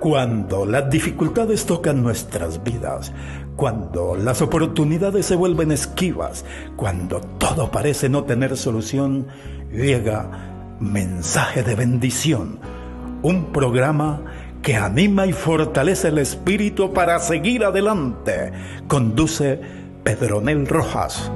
Cuando las dificultades tocan nuestras vidas, cuando las oportunidades se vuelven esquivas, cuando todo parece no tener solución, llega Mensaje de Bendición, un programa que anima y fortalece el espíritu para seguir adelante. Conduce Pedronel Rojas.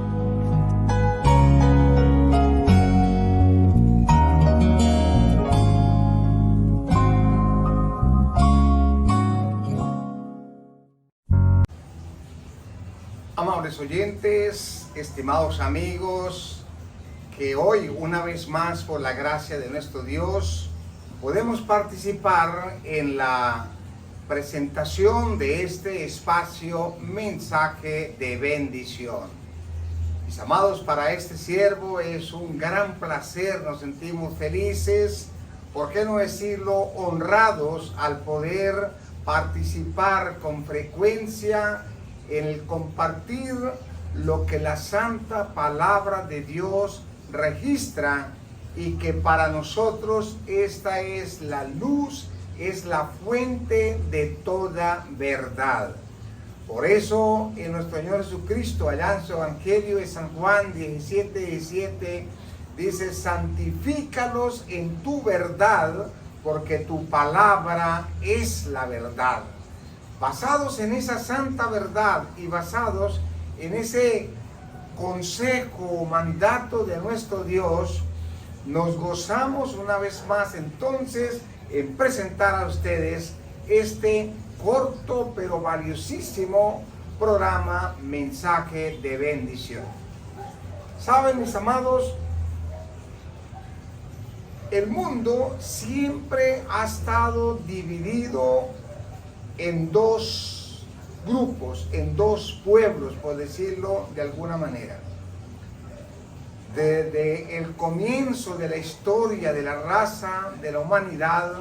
Amables oyentes, estimados amigos, que hoy una vez más por la gracia de nuestro Dios podemos participar en la presentación de este espacio Mensaje de Bendición. Mis amados, para este siervo es un gran placer, nos sentimos felices, por qué no decirlo, honrados al poder participar con frecuencia en el compartir lo que la santa palabra de Dios registra, y que para nosotros esta es la luz, es la fuente de toda verdad. Por eso en nuestro Señor Jesucristo, allá en su Evangelio de San Juan 17:17, dice: santifícalos en tu verdad, porque tu palabra es la verdad. Basados en esa santa verdad y basados en ese consejo o mandato de nuestro Dios, nos gozamos una vez más entonces en presentar a ustedes este corto pero valiosísimo programa Mensaje de Bendición. Saben, mis amados, el mundo siempre ha estado dividido en dos grupos, en dos pueblos, por decirlo de alguna manera. Desde el comienzo de la historia de la raza, de la humanidad,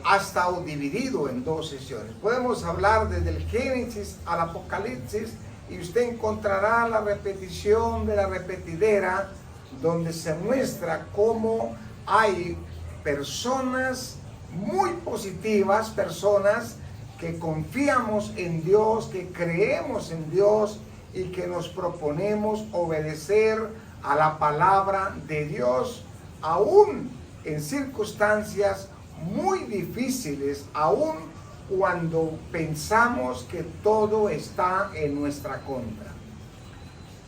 ha estado dividido en dos sesiones. Podemos hablar desde el Génesis al Apocalipsis y usted encontrará la repetición de la repetidera, donde se muestra cómo hay personas muy positivas, personas que confiamos en Dios, que creemos en Dios y que nos proponemos obedecer a la palabra de Dios, aún en circunstancias muy difíciles, aún cuando pensamos que todo está en nuestra contra.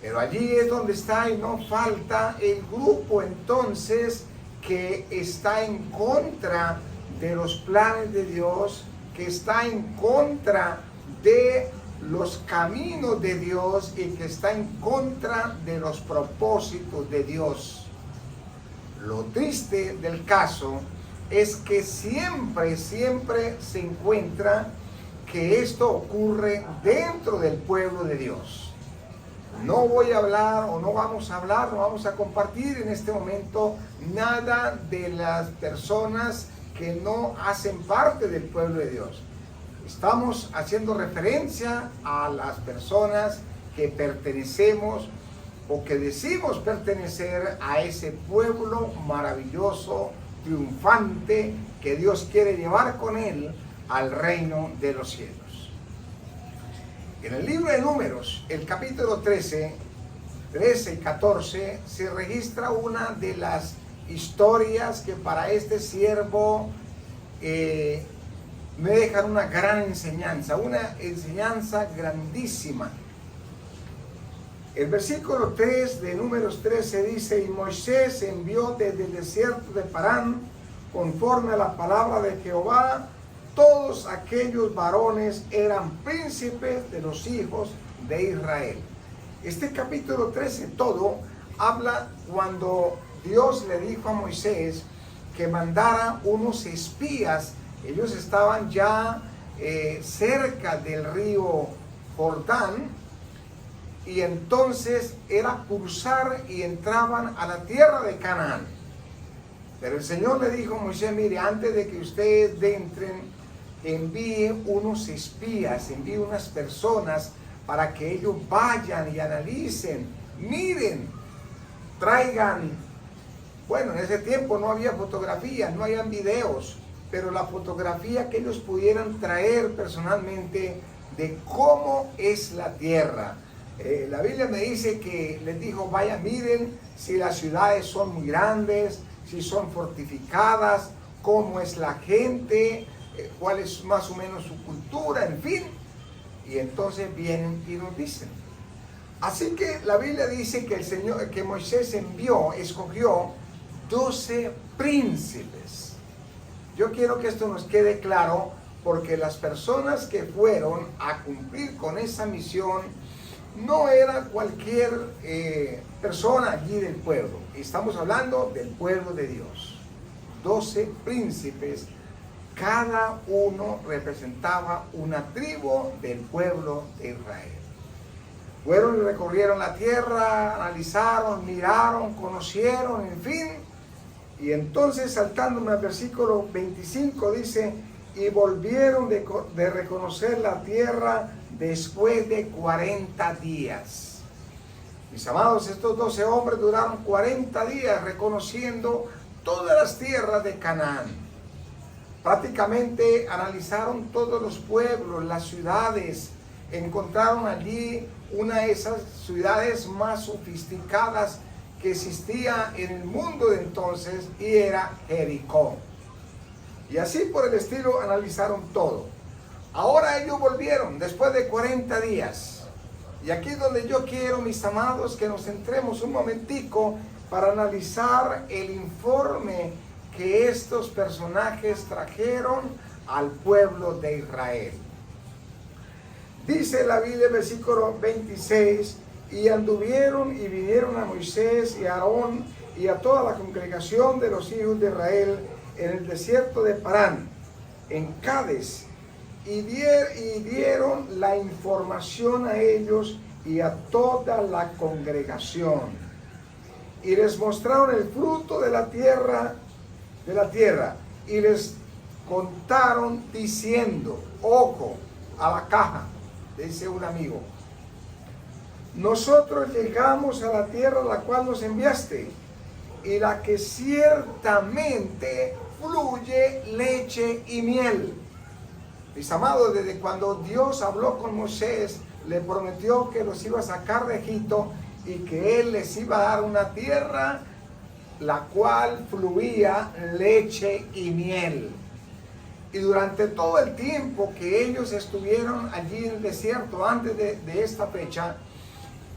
Pero allí es donde está, y no falta el grupo entonces que está en contra de los planes de Dios, que está en contra de los caminos de Dios y que está en contra de los propósitos de Dios. Lo triste del caso es que siempre se encuentra que esto ocurre dentro del pueblo de Dios. No voy a hablar, o no vamos a compartir en este momento nada de las personas que no hacen parte del pueblo de Dios. Estamos haciendo referencia a las personas que pertenecemos o que decimos pertenecer a ese pueblo maravilloso, triunfante, que Dios quiere llevar con él al reino de los cielos. En el libro de Números, el capítulo 13 y 14, se registra una de las historias que para este siervo me dejan una gran enseñanza, una enseñanza grandísima. El versículo 3 de Números 13 dice: y Moisés envió desde el desierto de Parán, conforme a la palabra de Jehová, todos aquellos varones eran príncipes de los hijos de Israel. Este capítulo 13 todo habla cuando Dios le dijo a Moisés que mandara unos espías. Ellos estaban ya cerca del río Jordán, y entonces era cruzar y entraban a la tierra de Canaán. Pero el Señor le dijo a Moisés: mire, antes de que ustedes entren, envíe unos espías, envíe unas personas para que ellos vayan y analicen, miren, traigan. Bueno, en ese tiempo no había fotografías, no habían videos, pero la fotografía que ellos pudieran traer personalmente de cómo es la tierra. La Biblia me dice que les dijo, vaya, miren si las ciudades son muy grandes, si son fortificadas, cómo es la gente, cuál es más o menos su cultura, en fin. Y entonces vienen y nos dicen. Así que la Biblia dice que que Moisés escogió 12 príncipes. Yo quiero que esto nos quede claro, porque las personas que fueron a cumplir con esa misión no era cualquier persona allí del pueblo. Estamos hablando del pueblo de Dios. 12 príncipes, cada uno representaba una tribu del pueblo de Israel. Fueron y recorrieron la tierra, analizaron, miraron, conocieron, en fin. Y entonces, saltándome al versículo 25, dice, y volvieron de reconocer la tierra después de 40 días. Mis amados, estos 12 hombres duraron 40 días reconociendo todas las tierras de Canaán. Prácticamente analizaron todos los pueblos, las ciudades. Encontraron allí una de esas ciudades más sofisticadas que existía en el mundo de entonces, y era Jericó. Y así por el estilo analizaron todo. Ahora ellos volvieron después de 40 días. Y aquí es donde yo quiero, mis amados, que nos centremos un momentico para analizar el informe que estos personajes trajeron al pueblo de Israel. Dice la Biblia, versículo 26, y anduvieron y vinieron a Moisés y a Aarón y a toda la congregación de los hijos de Israel en el desierto de Parán, en Cades, y dieron la información a ellos y a toda la congregación. Y les mostraron el fruto de la tierra, y les contaron diciendo, ojo a la caja, dice un amigo, nosotros llegamos a la tierra a la cual nos enviaste, y la que ciertamente fluye leche y miel. Mis amados, desde cuando Dios habló con Moisés, le prometió que los iba a sacar de Egipto y que Él les iba a dar una tierra la cual fluía leche y miel. Y durante todo el tiempo que ellos estuvieron allí en el desierto, antes de esta fecha,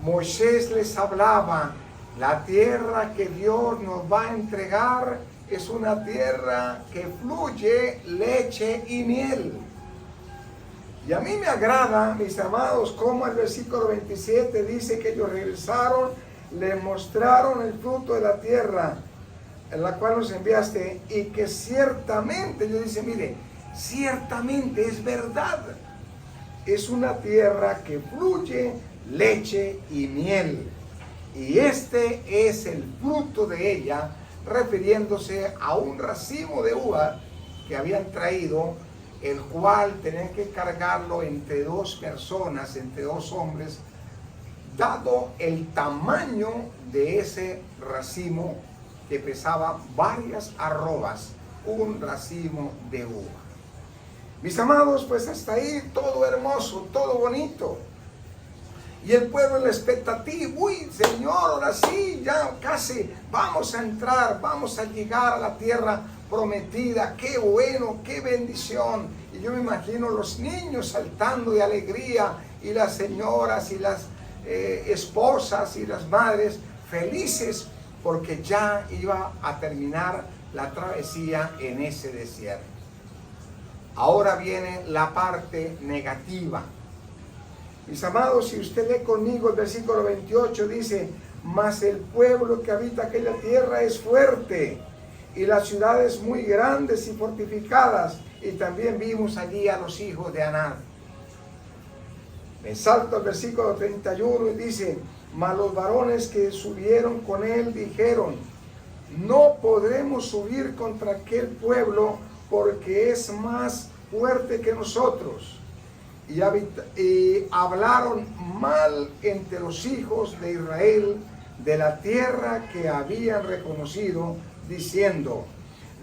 Moisés les hablaba, la tierra que Dios nos va a entregar es una tierra que fluye leche y miel. Y a mí me agrada, mis amados, como el versículo 27 dice que ellos regresaron, le mostraron el fruto de la tierra en la cual nos enviaste, y que ciertamente, ellos dicen, mire, ciertamente es verdad, es una tierra que fluye leche y miel, y este es el fruto de ella, refiriéndose a un racimo de uva que habían traído, el cual tenían que cargarlo entre dos personas, entre dos hombres, dado el tamaño de ese racimo que pesaba varias arrobas, un racimo de uva. Mis amados, pues hasta ahí todo hermoso, todo bonito. Y el pueblo en la expectativa, uy, Señor, ahora sí, ya casi vamos a entrar, vamos a llegar a la tierra prometida, qué bueno, qué bendición. Y yo me imagino los niños saltando de alegría, y las señoras y las esposas y las madres felices, porque ya iba a terminar la travesía en ese desierto. Ahora viene la parte negativa. Mis amados, si usted lee conmigo el versículo 28, dice, mas el pueblo que habita aquella tierra es fuerte, y las ciudades muy grandes y fortificadas, y también vimos allí a los hijos de Anac. Me salto al versículo 31 y dice, mas los varones que subieron con él dijeron, no podremos subir contra aquel pueblo, porque es más fuerte que nosotros. Y hablaron mal entre los hijos de Israel de la tierra que habían reconocido, diciendo,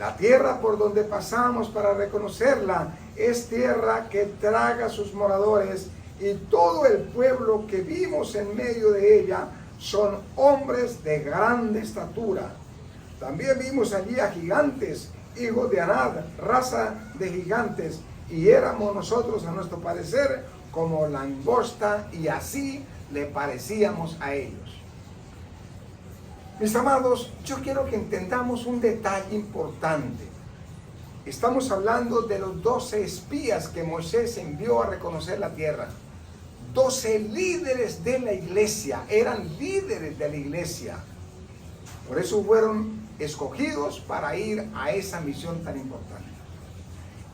La tierra por donde pasamos para reconocerla es tierra que traga a sus moradores, y todo el pueblo que vimos en medio de ella son hombres de grande estatura. También vimos allí a gigantes, hijos de Anad, raza de gigantes, y éramos nosotros, a nuestro parecer, como langosta, y así le parecíamos a ellos. Mis amados, yo quiero que entendamos un detalle importante. Estamos hablando de los 12 espías que Moisés envió a reconocer la tierra. 12 líderes de la iglesia, eran líderes de la iglesia. Por eso fueron escogidos para ir a esa misión tan importante.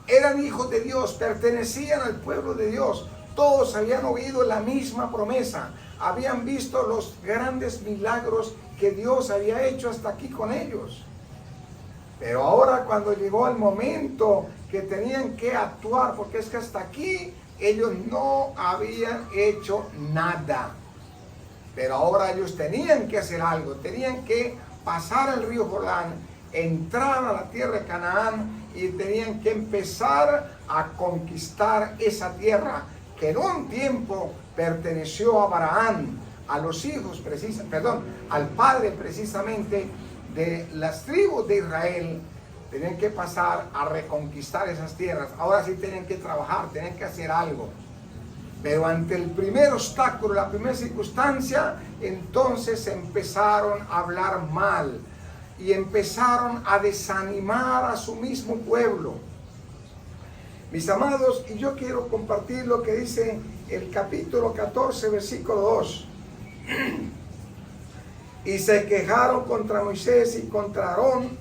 Eran hijos de Dios, pertenecían al pueblo de Dios. Todos habían oído la misma promesa, habían visto los grandes milagros que Dios había hecho hasta aquí con ellos. Pero ahora, cuando llegó el momento que tenían que actuar, porque es que hasta aquí ellos no habían hecho nada, pero ahora ellos tenían que hacer algo, tenían que pasar el río Jordán, entrar a la tierra de Canaán, y tenían que empezar a conquistar esa tierra que en un tiempo perteneció a Abraham, a los hijos, al padre precisamente de las tribus de Israel. Tenían que pasar a reconquistar esas tierras. Ahora sí tenían que trabajar, tenían que hacer algo. Pero ante el primer obstáculo, la primera circunstancia, entonces empezaron a hablar mal y empezaron a desanimar a su mismo pueblo. Mis amados, y yo quiero compartir lo que dice el capítulo 14, versículo 2. Y se quejaron contra Moisés y contra Aarón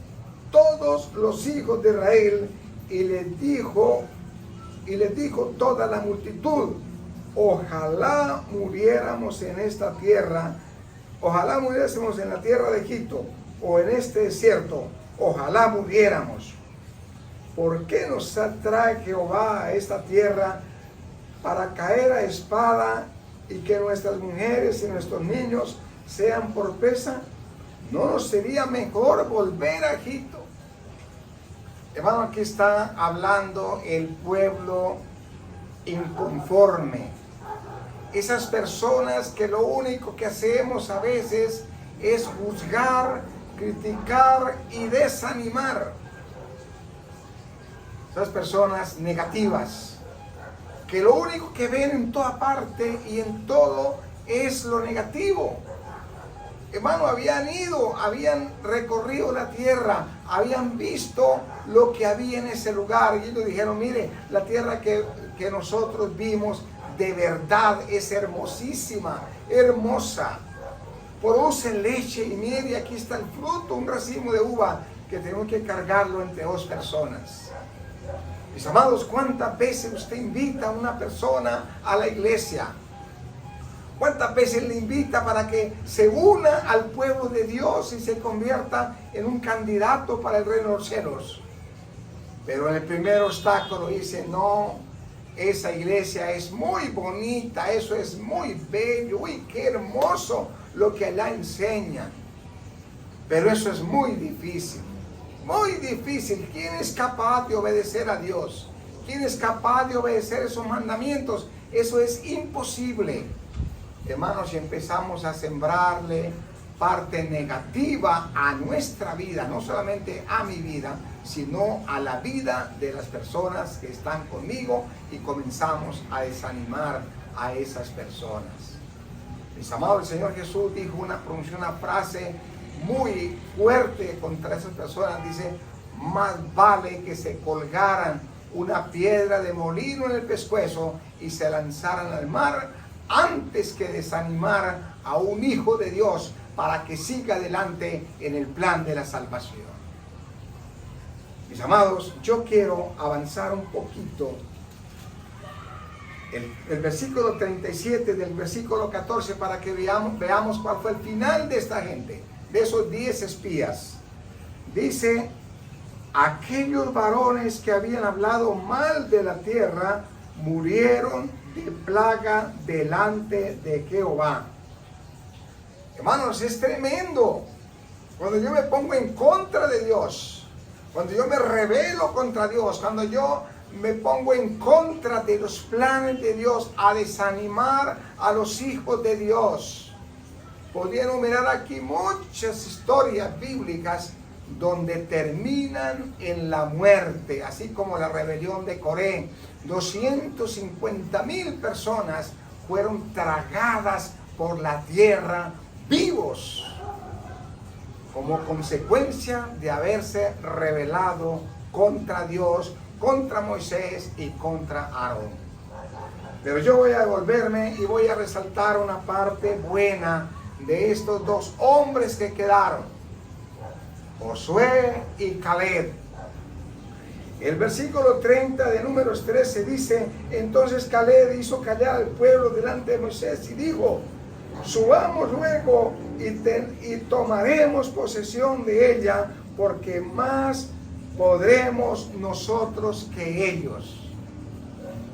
todos los hijos de Israel, y les dijo toda la multitud: ojalá muriéramos en esta tierra, ojalá muriésemos en la tierra de Egipto, o en este desierto, ojalá muriéramos. ¿Por qué nos trae Jehová a esta tierra para caer a espada y que nuestras mujeres y nuestros niños sean por presa? ¿No nos sería mejor volver a Egipto? Hermano, aquí está hablando el pueblo inconforme. Esas personas que lo único que hacemos a veces es juzgar, criticar y desanimar. Esas personas negativas, que lo único que ven en toda parte y en todo es lo negativo. Hermano, habían recorrido la tierra, habían visto lo que había en ese lugar, y ellos dijeron: mire, la tierra que nosotros vimos de verdad es hermosísima, hermosa, produce leche y miel, y aquí está el fruto, un racimo de uva que tenemos que cargarlo entre dos personas. Mis amados, ¿cuántas veces usted invita a una persona a la iglesia? ¿Cuántas veces le invita para que se una al pueblo de Dios y se convierta en un candidato para el reino de los cielos? Pero en el primer obstáculo dice: no, esa iglesia es muy bonita, eso es muy bello, uy, qué hermoso lo que allá enseñan. Pero eso es muy difícil. Muy difícil. ¿Quién es capaz de obedecer a Dios? ¿Quién es capaz de obedecer esos mandamientos? Eso es imposible. Hermanos, si empezamos a sembrarle parte negativa a nuestra vida, no solamente a mi vida, sino a la vida de las personas que están conmigo, y comenzamos a desanimar a esas personas. Mis amados, el Señor Jesús pronunció una frase muy fuerte contra esas personas. Dice: más vale que se colgaran una piedra de molino en el pescuezo y se lanzaran al mar, antes que desanimar a un hijo de Dios para que siga adelante en el plan de la salvación. Mis amados, yo quiero avanzar un poquito. El versículo 37 del versículo 14, para que veamos cuál fue el final de esta gente, de esos 10 espías. Dice: aquellos varones que habían hablado mal de la tierra murieron de plaga delante de Jehová. Hermanos, es tremendo. Cuando yo me pongo en contra de Dios, cuando yo me rebelo contra Dios, cuando yo me pongo en contra de los planes de Dios, a desanimar a los hijos de Dios. Podría enumerar aquí muchas historias bíblicas donde terminan en la muerte, así como la rebelión de Coré. 250,000 personas fueron tragadas por la tierra vivos, como consecuencia de haberse rebelado contra Dios, contra Moisés y contra Aarón. Pero yo voy a devolverme y voy a resaltar una parte buena de estos dos hombres que quedaron, Josué y Caleb. El versículo 30 de Números 13 dice: entonces Caleb hizo callar al pueblo delante de Moisés y dijo: subamos luego y tomaremos posesión de ella, porque más podremos nosotros que ellos.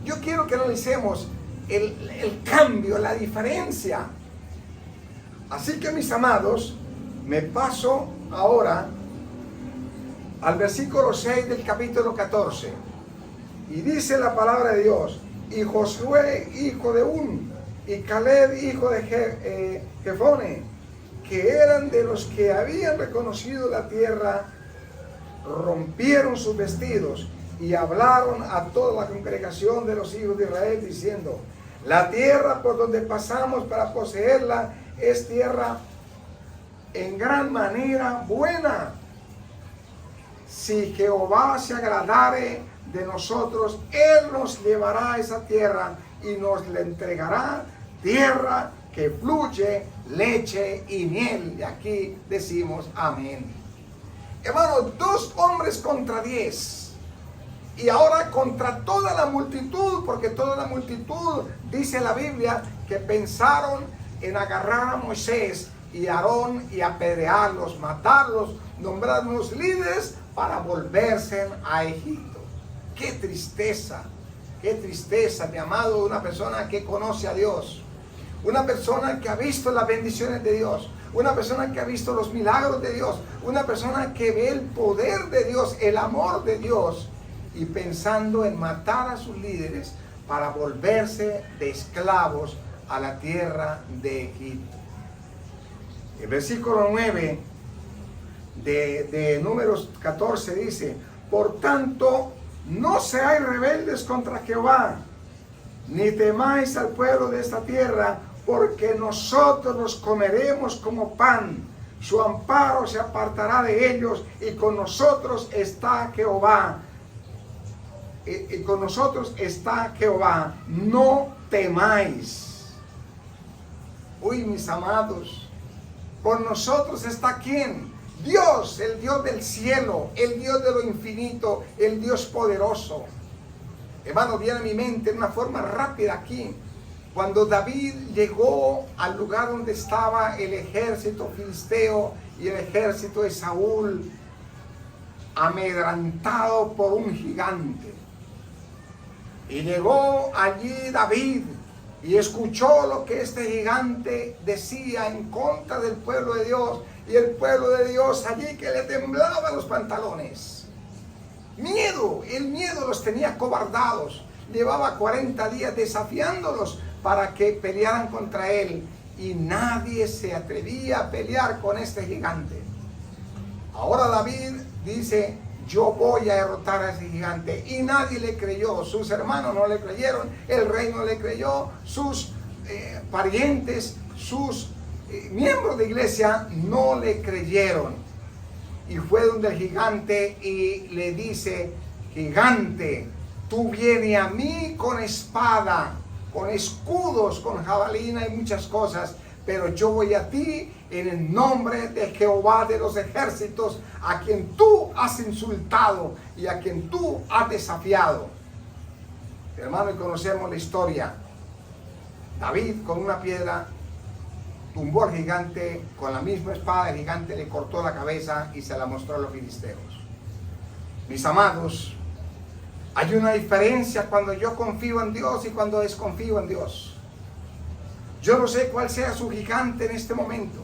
Yo quiero que analicemos el cambio, la diferencia. Así que, mis amados, me paso ahora al versículo 6 del capítulo 14. Y dice la palabra de Dios: y Josué, hijo de Un, y Caleb, hijo de Jefone, que eran de los que habían reconocido la tierra, rompieron sus vestidos y hablaron a toda la congregación de los hijos de Israel, diciendo: la tierra por donde pasamos para poseerla es tierra en gran manera buena. Si Jehová se agradare de nosotros, Él nos llevará a esa tierra y nos la entregará, tierra que fluye leche y miel. Y aquí decimos amén. Hermanos, 2 hombres contra 10. Y ahora contra toda la multitud, porque toda la multitud, dice la Biblia, que pensaron en agarrar a Moisés y a Aarón y apedrearlos, matarlos, nombrarlos líderes para volverse a Egipto. ¡Qué tristeza! ¡Qué tristeza, mi amado! Una persona que conoce a Dios, una persona que ha visto las bendiciones de Dios, una persona que ha visto los milagros de Dios, una persona que ve el poder de Dios, el amor de Dios, y pensando en matar a sus líderes para volverse de esclavos a la tierra de Egipto. El versículo 9 de Números 14 dice: por tanto, no seáis rebeldes contra Jehová, ni temáis al pueblo de esta tierra, porque nosotros los comeremos como pan. Su amparo se apartará de ellos, y con nosotros está Jehová. Y con nosotros está Jehová, no temáis. Uy, mis amados, con nosotros está ¿quién? Dios, el Dios del cielo, el Dios de lo infinito, el Dios poderoso. Hermano, viene a mi mente de una forma rápida aquí, cuando David llegó al lugar donde estaba el ejército filisteo y el ejército de Saúl, amedrantado por un gigante. Y llegó allí David y escuchó lo que este gigante decía en contra del pueblo de Dios. Y el pueblo de Dios allí que le temblaban los pantalones. Miedo, el miedo los tenía cobardados. Llevaba 40 días desafiándolos para que pelearan contra él. Y nadie se atrevía a pelear con este gigante. Ahora David dice: yo voy a derrotar a ese gigante. Y nadie le creyó. Sus hermanos no le creyeron, el rey no le creyó, sus parientes, sus miembros de iglesia no le creyeron. Y fue donde el gigante y le dice: gigante, tú vienes a mí con espada, con escudos, con jabalina y muchas cosas, pero yo voy a ti en el nombre de Jehová de los ejércitos, a quien tú has insultado y a quien tú has desafiado. Hermano, y conocemos la historia. David con una piedra tumbó al gigante, con la misma espada el gigante le cortó la cabeza y se la mostró a los filisteos. Mis amados, hay una diferencia cuando yo confío en Dios y cuando desconfío en Dios. Yo no sé cuál sea su gigante en este momento.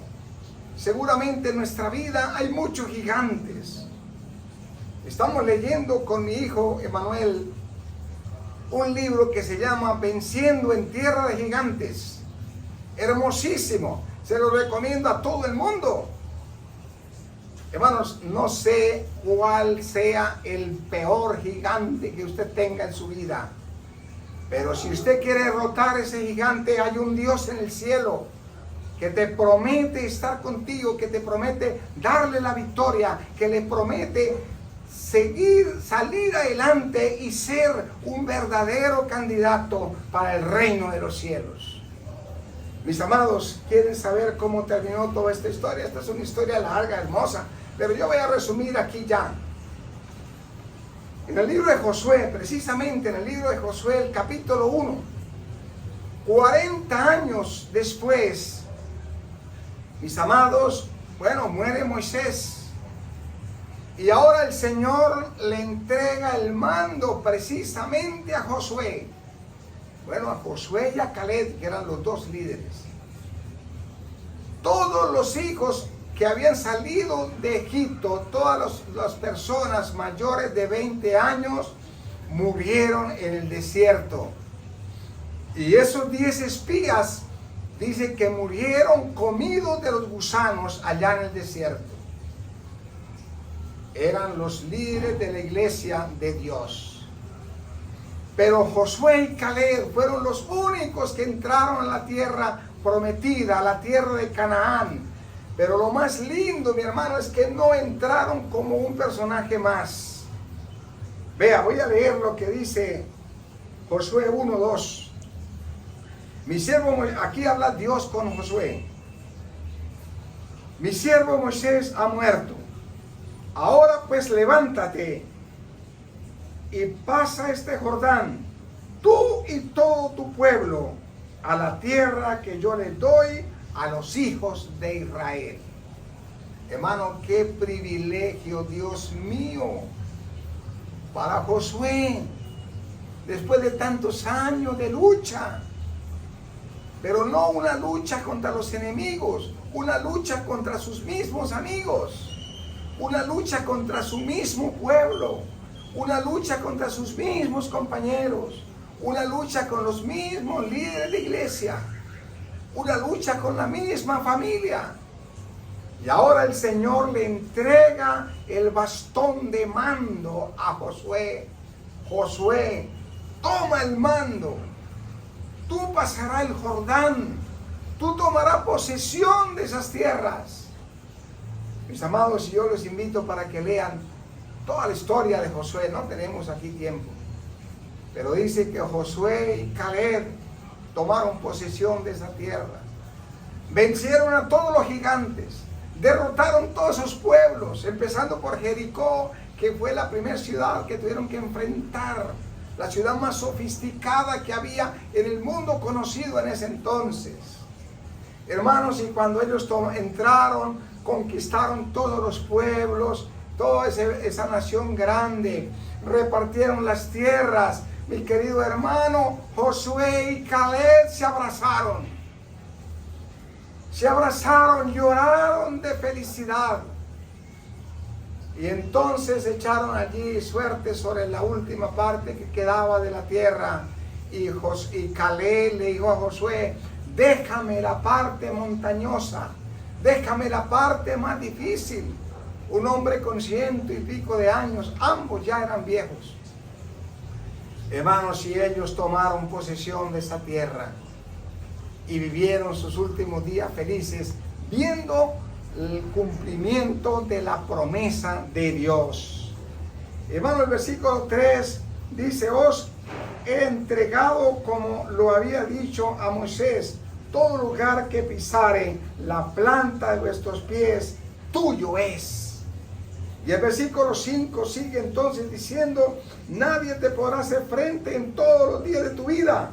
Seguramente en nuestra vida hay muchos gigantes. Estamos leyendo con mi hijo Emanuel un libro que se llama Venciendo en Tierra de Gigantes. Hermosísimo, se lo recomiendo a todo el mundo. Hermanos, no sé cuál sea el peor gigante que usted tenga en su vida, pero si usted quiere derrotar ese gigante, hay un Dios en el cielo que te promete estar contigo, que te promete darle la victoria, que le promete salir adelante y ser un verdadero candidato para el reino de los cielos. Mis amados, ¿quieren saber cómo terminó toda esta historia? Esta es una historia larga, hermosa, pero yo voy a resumir aquí ya. En el libro de Josué, precisamente en el libro de Josué, el capítulo 1, 40 años después, mis amados, bueno, muere Moisés. Y ahora el Señor le entrega el mando precisamente a Josué. Bueno, a Josué y a Caleb, que eran los dos líderes. Todos los hijos que habían salido de Egipto, todas las personas mayores de 20 años, murieron en el desierto. Y esos 10 espías, dice que murieron comidos de los gusanos allá en el desierto. Eran los líderes de la iglesia de Dios. Pero Josué y Caleb fueron los únicos que entraron a la tierra prometida, a la tierra de Canaán. Pero lo más lindo, mi hermano, es que no entraron como un personaje más. Vea, voy a leer lo que dice Josué 1:2. Mi siervo, aquí habla Dios con Josué. Mi siervo Moisés ha muerto. Ahora pues levántate y pasa este Jordán, tú y todo tu pueblo, a la tierra que yo les doy a los hijos de Israel. Hermano, qué privilegio, Dios mío, para Josué, después de tantos años de lucha. Pero no una lucha contra los enemigos, una lucha contra sus mismos amigos. Una lucha contra su mismo pueblo, una lucha contra sus mismos compañeros, una lucha con los mismos líderes de iglesia, una lucha con la misma familia. Y ahora el Señor le entrega el bastón de mando a Josué. Josué, toma el mando, tú pasarás el Jordán, tú tomarás posesión de esas tierras. Mis amados, yo los invito para que lean toda la historia de Josué. No tenemos aquí tiempo, pero dice que Josué y Caleb tomaron posesión de esa tierra, vencieron a todos los gigantes, derrotaron todos esos pueblos, empezando por Jericó, que fue la primera ciudad que tuvieron que enfrentar, la ciudad más sofisticada que había en el mundo conocido en ese entonces. Hermanos, y cuando ellos entraron, conquistaron todos los pueblos, toda esa nación grande, repartieron las tierras. Mi querido hermano, Josué y Caleb se abrazaron, lloraron de felicidad. Y entonces echaron allí suerte sobre la última parte que quedaba de la tierra. Y Caleb le dijo a Josué: déjame la parte montañosa, déjame la parte más difícil. Un hombre con 100 y pico de años, ambos ya eran viejos. Hermanos, y ellos tomaron posesión de esa tierra y vivieron sus últimos días felices, viendo el cumplimiento de la promesa de Dios. Hermano, el versículo 3 dice: os he entregado, como lo había dicho a Moisés, todo lugar que pisare la planta de vuestros pies, tuyo es. Y el versículo 5 sigue entonces diciendo: nadie te podrá hacer frente en todos los días de tu vida.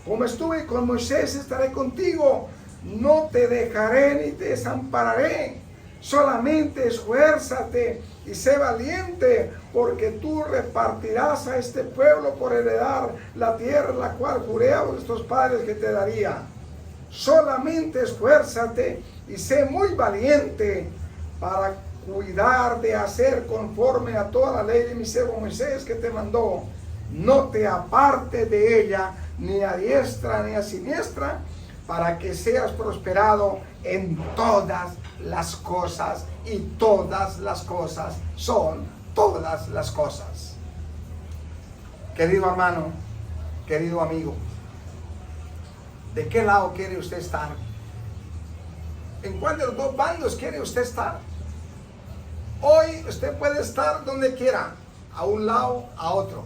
Como estuve con Moisés, estaré contigo. No te dejaré ni te desampararé. Solamente esfuérzate y sé valiente, porque tú repartirás a este pueblo por heredar la tierra, la cual juré a vuestros padres que te daría. Solamente esfuérzate y sé muy valiente, para cuidar de hacer conforme a toda la ley de mi siervo Moisés que te mandó. No te apartes de ella, ni a diestra ni a siniestra, para que seas prosperado en todas las cosas. Y todas las cosas son todas las cosas. Querido hermano, querido amigo, ¿de qué lado quiere usted estar? ¿En cuál de los dos bandos quiere usted estar? Hoy usted puede estar donde quiera, a un lado, a otro.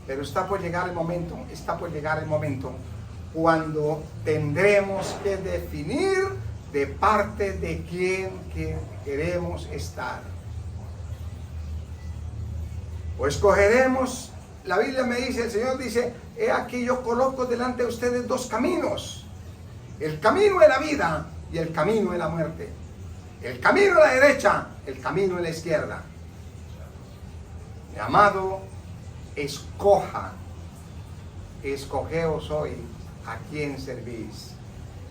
Pero está por llegar el momento cuando tendremos que definir de parte de quién queremos estar. O escogeremos, la Biblia me dice, el Señor dice, he aquí yo coloco delante de ustedes dos caminos. El camino de la vida y el camino de la muerte. El camino a la derecha, el camino a la izquierda. Mi amado, escogeos hoy a quién servís.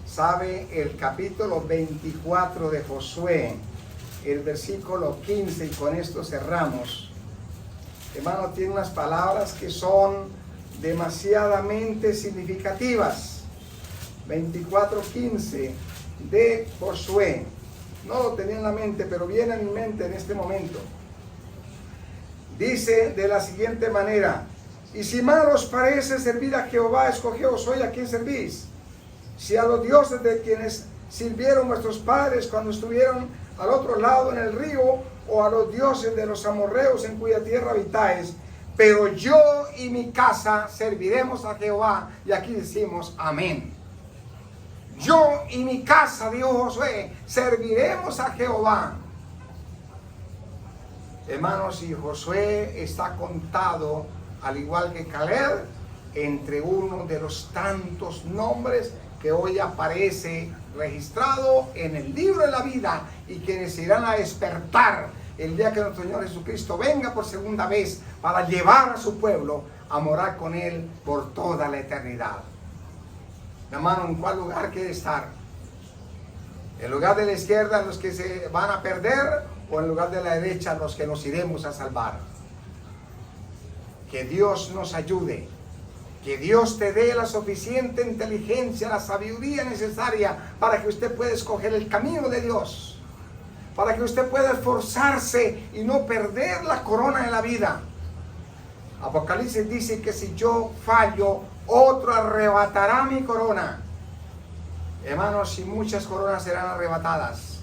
¿Sabe? El capítulo 24 de Josué, el versículo 15, y con esto cerramos. Hermano, tiene unas palabras que son demasiadamente significativas. 24:15 de Josué. No lo tenía en la mente, pero viene a mi mente en este momento. Dice de la siguiente manera: y si mal os parece servir a Jehová, escogeos hoy a quién servís. Si a los dioses de quienes sirvieron vuestros padres cuando estuvieron al otro lado en el río, o a los dioses de los amorreos en cuya tierra habitáis. Pero yo y mi casa serviremos a Jehová. Y aquí decimos amén. Yo y mi casa, dijo Josué, serviremos a Jehová. Hermanos, y Josué está contado, al igual que Caleb, entre uno de los tantos nombres que hoy aparece registrado en el libro de la vida, y quienes irán a despertar el día que nuestro Señor Jesucristo venga por segunda vez para llevar a su pueblo a morar con Él por toda la eternidad. Hermano, ¿en cuál lugar quiere estar? ¿En lugar de la izquierda los que se van a perder, o en lugar de la derecha los que nos iremos a salvar? Que Dios nos ayude. Que Dios te dé la suficiente inteligencia, la sabiduría necesaria para que usted pueda escoger el camino de Dios. Para que usted pueda esforzarse y no perder la corona de la vida. Apocalipsis dice que si yo fallo, otro arrebatará mi corona. Hermanos, y muchas coronas serán arrebatadas,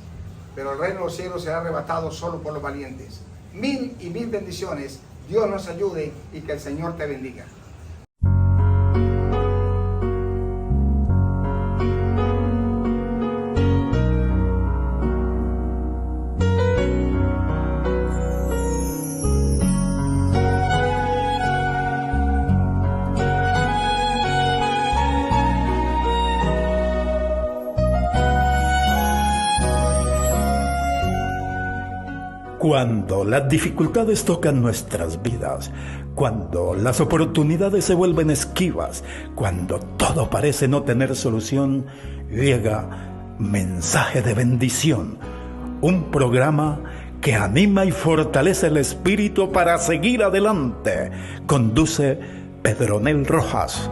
pero el reino de los cielos será arrebatado solo por los valientes. 1000 y 1000 bendiciones. Dios nos ayude y que el Señor te bendiga. Cuando las dificultades tocan nuestras vidas, cuando las oportunidades se vuelven esquivas, cuando todo parece no tener solución, llega Mensaje de Bendición, un programa que anima y fortalece el espíritu para seguir adelante. Conduce Pedronel Rojas.